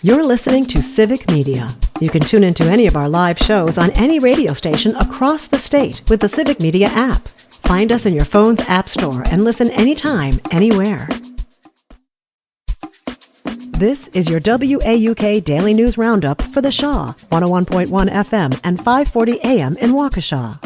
You're listening to Civic Media. You can tune into any of our live shows on any radio station across the state with the Civic Media app. Find us in your phone's app store and listen anytime, anywhere. This is your WAUK Daily News Roundup for the Shaw, 101.1 FM and 540 AM in Waukesha.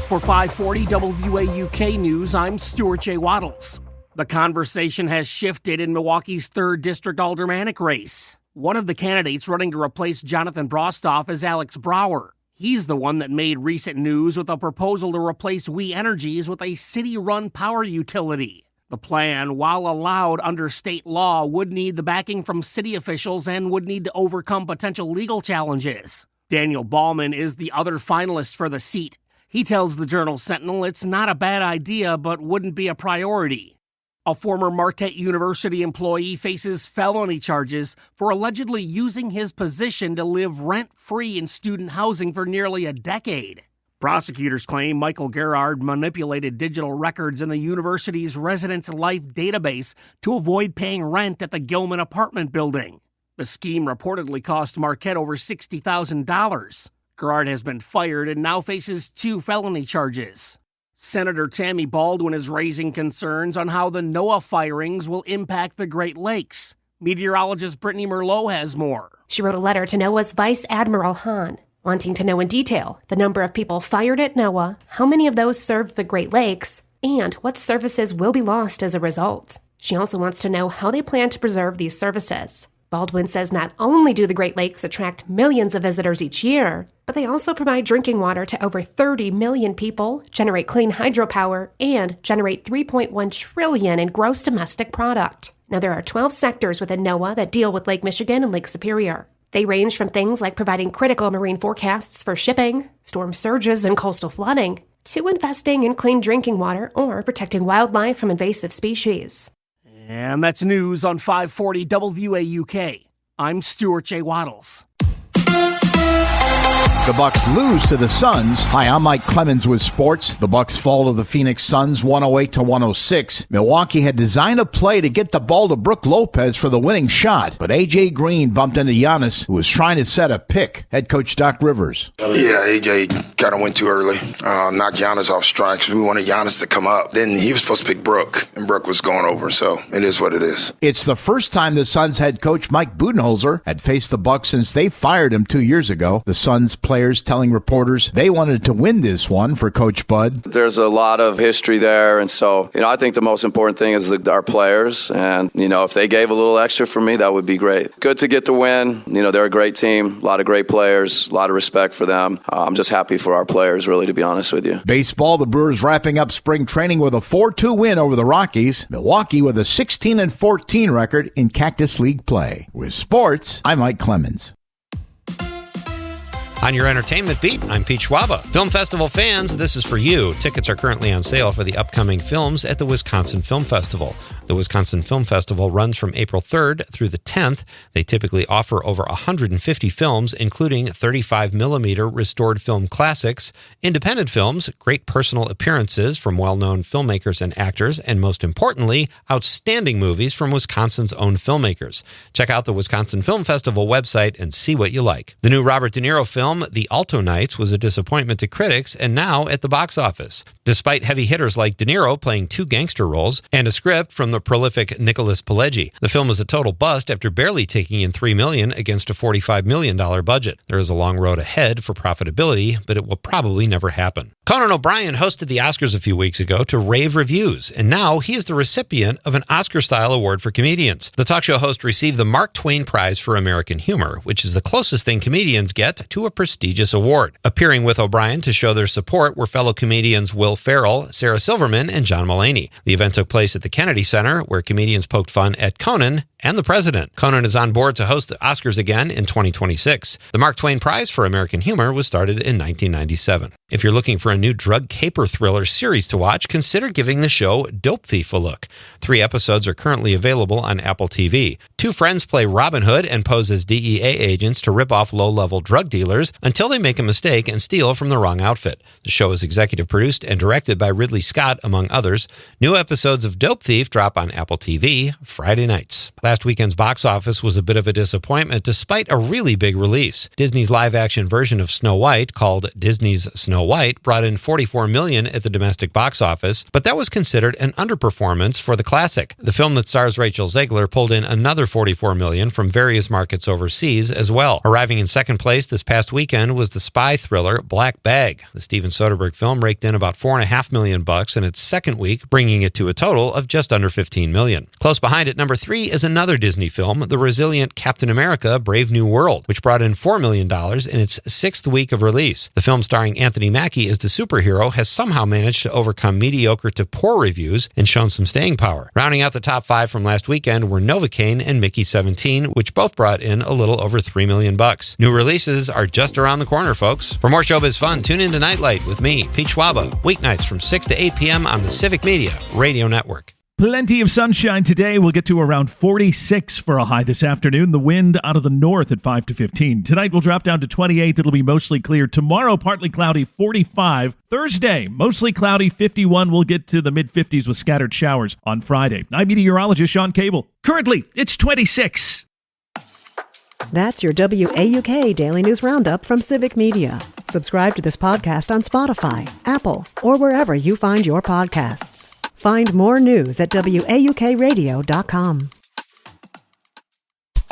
For 540 WAUK News, I'm Stuart J. Waddles. The conversation has shifted in Milwaukee's 3rd District Aldermanic race. One of the candidates running to replace Jonathan Brostoff is Alex Brower. He's the one that made recent news with a proposal to replace We Energies with a city-run power utility. The plan, while allowed under state law, would need the backing from city officials and would need to overcome potential legal challenges. Daniel Ballman is the other finalist for the seat. He tells the Journal-Sentinel it's not a bad idea, but wouldn't be a priority. A former Marquette University employee faces felony charges for allegedly using his position to live rent-free in student housing for nearly a decade. Prosecutors claim Michael Gerard manipulated digital records in the university's residence life database to avoid paying rent at the Gilman apartment building. The scheme reportedly cost Marquette over $60,000. Gerard has been fired and now faces 2 felony charges. Senator Tammy Baldwin is raising concerns on how the NOAA firings will impact the Great Lakes. Meteorologist Brittany Merlot has more. She wrote a letter to NOAA's Vice Admiral Hahn, wanting to know in detail the number of people fired at NOAA, how many of those served the Great Lakes, and what services will be lost as a result. She also wants to know how they plan to preserve these services. Baldwin says not only do the Great Lakes attract millions of visitors each year, but they also provide drinking water to over 30 million people, generate clean hydropower, and generate $3.1 trillion in gross domestic product. Now, there are 12 sectors within NOAA that deal with Lake Michigan and Lake Superior. They range from things like providing critical marine forecasts for shipping, storm surges, and coastal flooding, to investing in clean drinking water or protecting wildlife from invasive species. And that's news on 540 WAUK. I'm Stuart J. Waddles. The Bucks lose to the Suns. Hi, I'm Mike Clemens with sports. The Bucks fall to the Phoenix Suns 108-106. Milwaukee had designed a play to get the ball to Brook Lopez for the winning shot, but A.J. Green bumped into Giannis, who was trying to set a pick. Head coach Doc Rivers. Yeah, A.J. kind of went too early. Knocked Giannis off strikes. We wanted Giannis to come up. Then he was supposed to pick Brook, and Brook was going over, so it is what it is. It's the first time the Suns head coach Mike Budenholzer had faced the Bucks since they fired him 2 years ago. The Suns players telling reporters they wanted to win this one for Coach Bud. There's a lot of history there, and so, I think the most important thing is our players, and, if they gave a little extra for me, that would be great. Good to get the win. They're a great team, a lot of great players, a lot of respect for them. I'm just happy for our players, really, to be honest with you. Baseball, the Brewers wrapping up spring training with a 4-2 win over the Rockies. Milwaukee with a 16-14 record in Cactus League play. With sports, I'm Mike Clemens. On your entertainment beat, I'm Pete Schwaba. Film festival fans, this is for you. Tickets are currently on sale for the upcoming films at the Wisconsin Film Festival. The Wisconsin Film Festival runs from April 3rd through the 10th. They typically offer over 150 films, including 35mm restored film classics, independent films, great personal appearances from well-known filmmakers and actors, and most importantly, outstanding movies from Wisconsin's own filmmakers. Check out the Wisconsin Film Festival website and see what you like. The new Robert De Niro film, The Alto Nights, was a disappointment to critics and now at the box office. Despite heavy hitters like De Niro playing 2 gangster roles and a script from the prolific Nicholas Pileggi, the film was a total bust after barely taking in $3 million against a $45 million budget. There is a long road ahead for profitability, but it will probably never happen. Conan O'Brien hosted the Oscars a few weeks ago to rave reviews, and now he is the recipient of an Oscar-style award for comedians. The talk show host received the Mark Twain Prize for American Humor, which is the closest thing comedians get to a prestigious award. Appearing with O'Brien to show their support were fellow comedians Will Ferrell, Sarah Silverman, and John Mulaney. The event took place at the Kennedy Center Center, where comedians poked fun at Conan and the president. Conan is on board to host the Oscars again in 2026. The Mark Twain Prize for American Humor was started in 1997. If you're looking for a new drug caper thriller series to watch, consider giving the show Dope Thief a look. 3 episodes are currently available on Apple TV. 2 friends play Robin Hood and pose as DEA agents to rip off low-level drug dealers until they make a mistake and steal from the wrong outfit. The show is executive produced and directed by Ridley Scott, among others. New episodes of Dope Thief drop on Apple TV Friday nights. Last weekend's box office was a bit of a disappointment despite a really big release. Disney's live-action version of Snow White, called Disney's Snow White, brought in $44 million at the domestic box office, but that was considered an underperformance for the classic. The film that stars Rachel Zegler pulled in another $44 million from various markets overseas as well. Arriving in second place this past weekend was the spy thriller Black Bag. The Steven Soderbergh film raked in about $4.5 million in its second week, bringing it to a total of just under $15 million. Close behind at number 3 is another Disney film, the resilient Captain America: Brave New World, which brought in $4 million in its 6th week of release. The film, starring Anthony Mackie as the superhero, has somehow managed to overcome mediocre to poor reviews and shown some staying power. Rounding out the top 5 from last weekend were Novocaine and Mickey 17, which both brought in a little over $3 million. New releases are just around the corner, folks. For more showbiz fun, tune in to Nightlight with me, Pete Schwaba, weeknights from 6 to 8 p.m. on the Civic Media Radio Network. Plenty of sunshine today. We'll get to around 46 for a high this afternoon. The wind out of the north at 5 to 15. Tonight we'll drop down to 28. It'll be mostly clear. Tomorrow, partly cloudy, 45. Thursday, mostly cloudy, 51. We'll get to the mid-50s with scattered showers on Friday. I'm meteorologist Sean Cable. Currently, it's 26. That's your WAUK Daily News Roundup from Civic Media. Subscribe to this podcast on Spotify, Apple, or wherever you find your podcasts. Find more news at WAUKradio.com.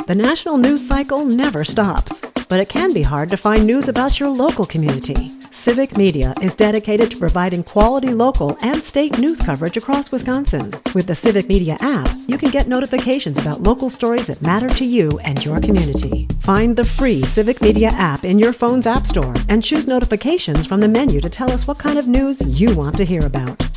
The national news cycle never stops, but it can be hard to find news about your local community. Civic Media is dedicated to providing quality local and state news coverage across Wisconsin. With the Civic Media app, you can get notifications about local stories that matter to you and your community. Find the free Civic Media app in your phone's app store and choose notifications from the menu to tell us what kind of news you want to hear about.